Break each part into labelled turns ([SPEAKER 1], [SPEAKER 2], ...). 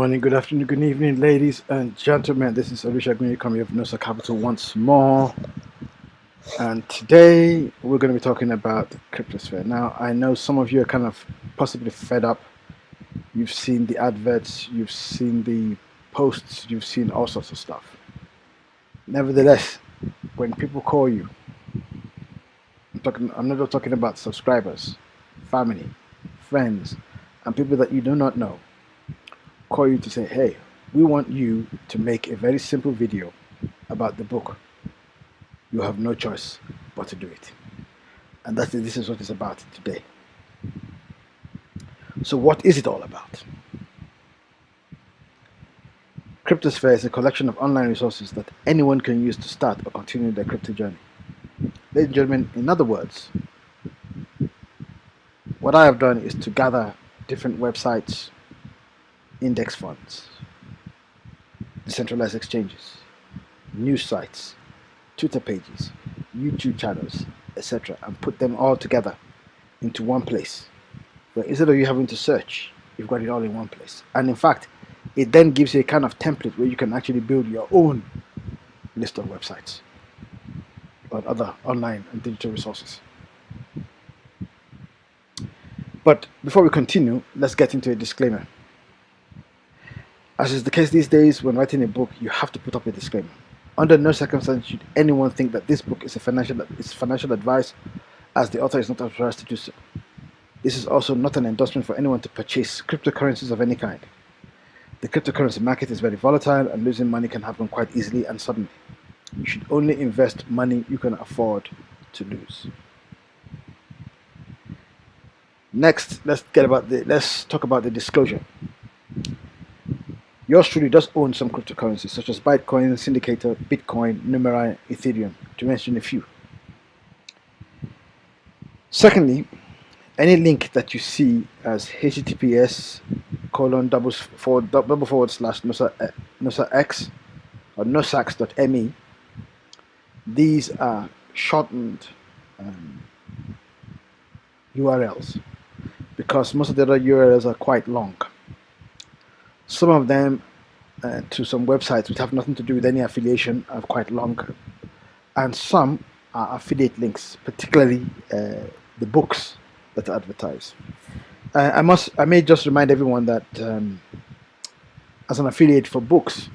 [SPEAKER 1] morning, good afternoon, good evening, ladies and gentlemen. This is Alicia Green coming of Nosa Capital once more. And today we're going to be talking about the Cryptosphere. Now, I know some of you are kind of possibly fed up. You've seen the adverts, you've seen the posts, you've seen all sorts of stuff. Nevertheless, when people call you, I'm not just talking about subscribers, family, friends, and people that you do not know, call you to say, hey, we want you to make a very simple video about the book. You have no choice but to do it. And this is what it's about today. So what is it all about? Cryptosphere is a collection of online resources that anyone can use to start or continue their crypto journey. Ladies and gentlemen, in other words, what I have done is to gather different websites, index funds, decentralized exchanges, news sites, Twitter pages, YouTube channels, etc., and put them all together into one place. But instead of you having to search, you've got it all in one place. And in fact, it then gives you a kind of template where you can actually build your own list of websites or other online and digital resources. But before we continue, let's get into a disclaimer. As is the case these days, when writing a book, you have to put up a disclaimer. Under no circumstance should anyone think that this book is financial advice, as the author is not authorized to do so. This is also not an endorsement for anyone to purchase cryptocurrencies of any kind. The cryptocurrency market is very volatile, and losing money can happen quite easily and suddenly. You should only invest money you can afford to lose. Next, let's talk about the disclosure. Yours truly does own some cryptocurrencies such as Bitcoin, Syndicator, Bitcoin, Numeri, Ethereum, to mention a few. Secondly, any link that you see as https://nosax or nosax.me, these are shortened URLs because most of the other URLs are quite long. Some of them to some websites which have nothing to do with any affiliation are quite long, and some are affiliate links, particularly the books that are advertised. I may just remind everyone that as an affiliate for books,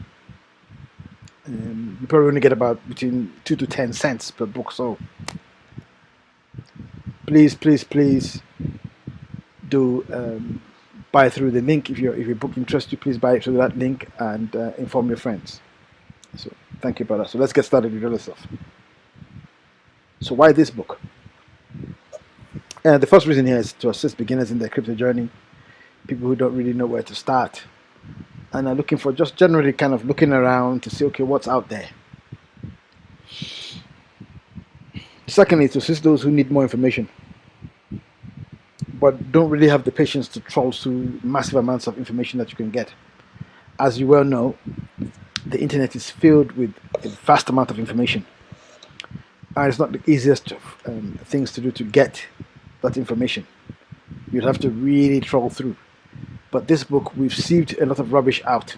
[SPEAKER 1] you probably only get about between 2 to 10 cents per book. So please do buy through the link. If your book interests you, please buy it through that link and inform your friends. So thank you, brother. So let's get started with other stuff. So why this book? The first reason here is to assist beginners in their crypto journey, people who don't really know where to start and are looking for just generally kind of looking around to see, okay, what's out there. Secondly, to assist those who need more information but don't really have the patience to troll through massive amounts of information that you can get. As you well know, the internet is filled with a vast amount of information, and it's not the easiest things to do to get that information. You'd have to really troll through. But this book, we've sieved a lot of rubbish out,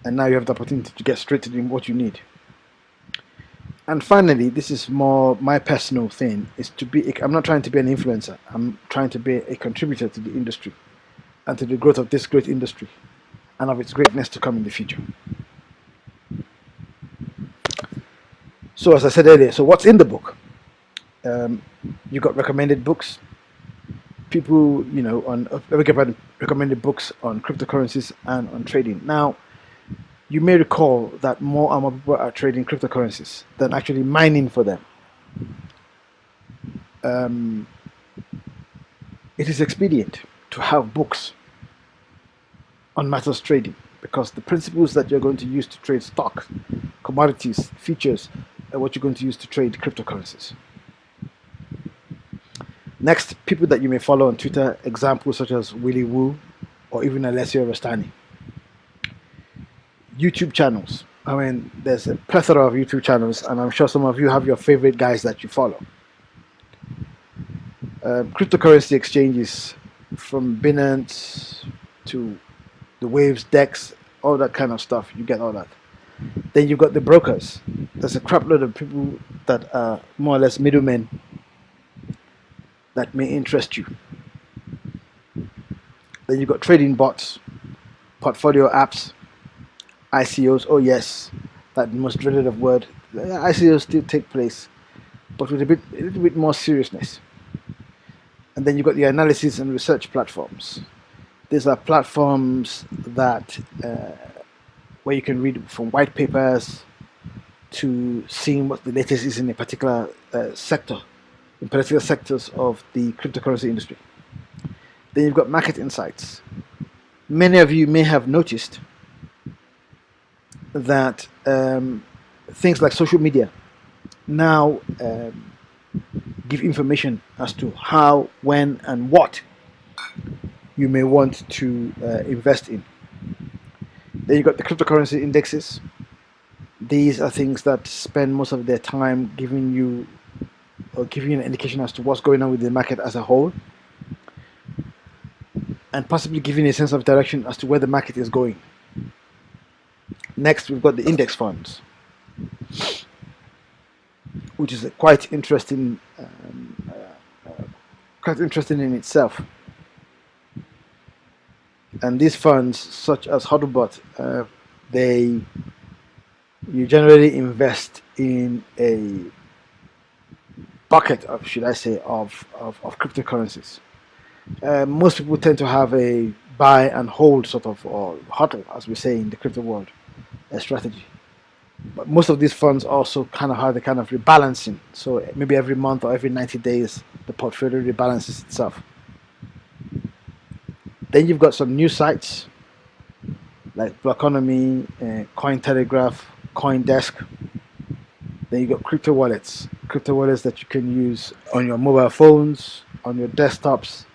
[SPEAKER 1] and now you have the opportunity to get straight to what you need. And finally, this is more my personal thing, is to be, I'm not trying to be an influencer, I'm trying to be a contributor to the industry and to the growth of this great industry and of its greatness to come in the future. So as I said earlier, so what's in the book? You got recommended books, people, recommended books on cryptocurrencies and on trading. Now, you may recall that more and more people are trading cryptocurrencies than actually mining for them. It is expedient to have books on matters trading because the principles that you're going to use to trade stocks, commodities, futures, are what you're going to use to trade cryptocurrencies. Next, people that you may follow on Twitter, examples such as Willy Woo or even Alessio Rastani. YouTube channels. I mean, there's a plethora of YouTube channels, and I'm sure some of you have your favorite guys that you follow. Cryptocurrency exchanges, from Binance to the waves, decks, all that kind of stuff. You get all that. Then you've got the brokers. There's a crap load of people that are more or less middlemen that may interest you. Then you've got trading bots, portfolio apps, ICOs. Oh yes, that most dreaded of word. ICOs still take place, but with a little bit more seriousness. And then you've got the analysis and research platforms. These are platforms that where you can read from white papers to seeing what the latest is in a particular sector, in particular sectors of the cryptocurrency industry. Then you've got market insights. Many of you may have noticed that things like social media now give information as to how, when, and what you may want to invest in. Then you've got the cryptocurrency indexes. These are things that spend most of their time giving you an indication as to what's going on with the market as a whole, and possibly giving a sense of direction as to where the market is going. Next, we've got the index funds, which is quite interesting in itself. And these funds, such as HodlBot, you generally invest in a bucket of, should I say, of cryptocurrencies. Most people tend to have a buy and hold sort of, or hodl, as we say in the crypto world, strategy. But most of these funds also kind of have the kind of rebalancing. So maybe every month or every 90 days, the portfolio rebalances itself. Then you've got some new sites like Blockonomy, Cointelegraph, CoinDesk. Then you've got crypto wallets that you can use on your mobile phones, on your desktops,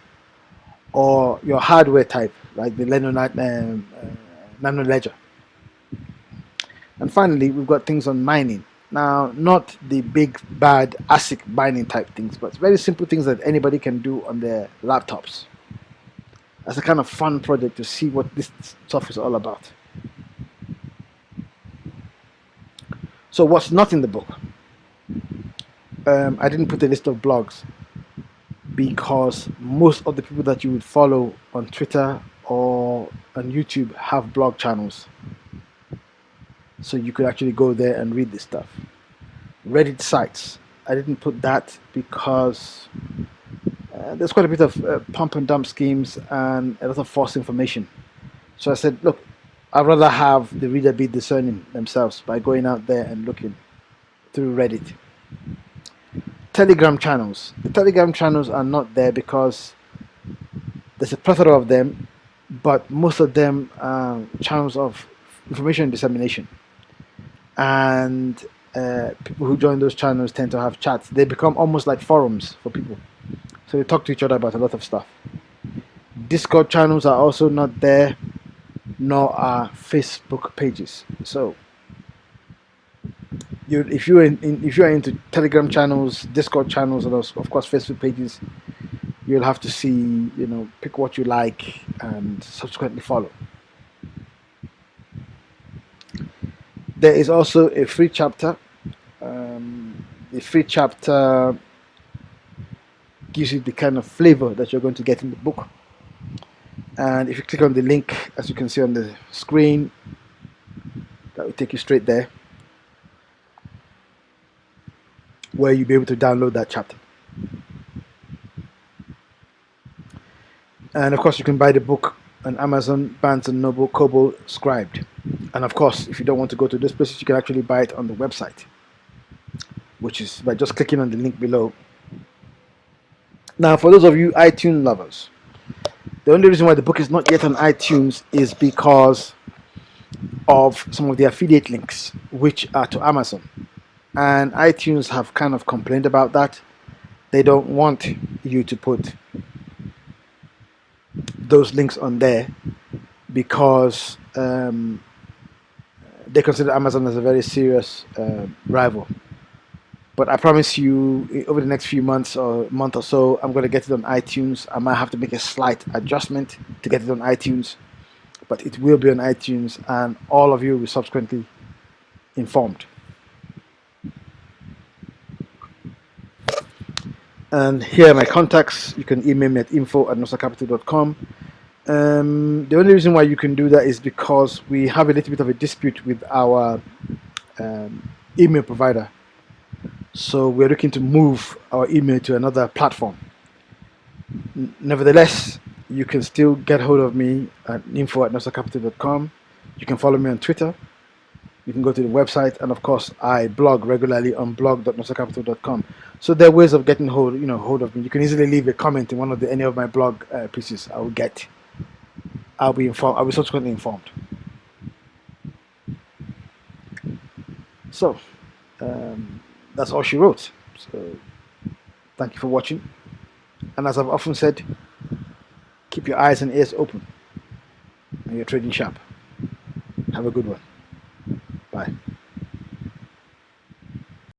[SPEAKER 1] or your hardware type, like the Nano Ledger. And finally, we've got things on mining. Now, not the big, bad ASIC mining type things, but very simple things that anybody can do on their laptops. That's a kind of fun project to see what this stuff is all about. So what's not in the book? I didn't put a list of blogs because most of the people that you would follow on Twitter or on YouTube have blog channels. So you could actually go there and read this stuff. Reddit sites. I didn't put that because there's quite a bit of pump and dump schemes and a lot of false information. So I said, look, I'd rather have the reader be discerning themselves by going out there and looking through Reddit. Telegram channels. The Telegram channels are not there because there's a plethora of them, but most of them are channels of information dissemination. And people who join those channels tend to have chats. They become almost like forums for people. So they talk to each other about a lot of stuff. Discord channels are also not there, nor are Facebook pages. So if you are into Telegram channels, Discord channels, and of course Facebook pages, you'll have to see, pick what you like and subsequently follow. There is also a free chapter. The free chapter gives you the kind of flavor that you're going to get in the book. And if you click on the link, as you can see on the screen, that will take you straight there, where you'll be able to download that chapter. And of course, you can buy the book on Amazon, Barnes & Noble, Kobo, Scribed. And of course, if you don't want to go to those places, you can actually buy it on the website, which is by just clicking on the link below. Now, for those of you iTunes lovers, the only reason why the book is not yet on iTunes is because of some of the affiliate links, which are to Amazon. And iTunes have kind of complained about that. They don't want you to put those links on there because they consider Amazon as a very serious rival. But I promise you, over the next few months or month or so, I'm going to get it on iTunes. I might have to make a slight adjustment to get it on iTunes. but it will be on iTunes, and all of you will be subsequently informed. And here are my contacts. You can email me at info@nosacapital.com. The only reason why you can do that is because we have a little bit of a dispute with our email provider. So we're looking to move our email to another platform. Nevertheless, you can still get hold of me at info@nosacapital.com. You can follow me on Twitter. You can go to the website, and of course, I blog regularly on blog.nosacapital.com. So there are ways of getting hold of me. You can easily leave a comment in one of any of my blog pieces. I'll be informed. I'll be subsequently informed. So that's all she wrote. So thank you for watching. And as I've often said, keep your eyes and ears open, and you're trading sharp. Have a good one. Bye.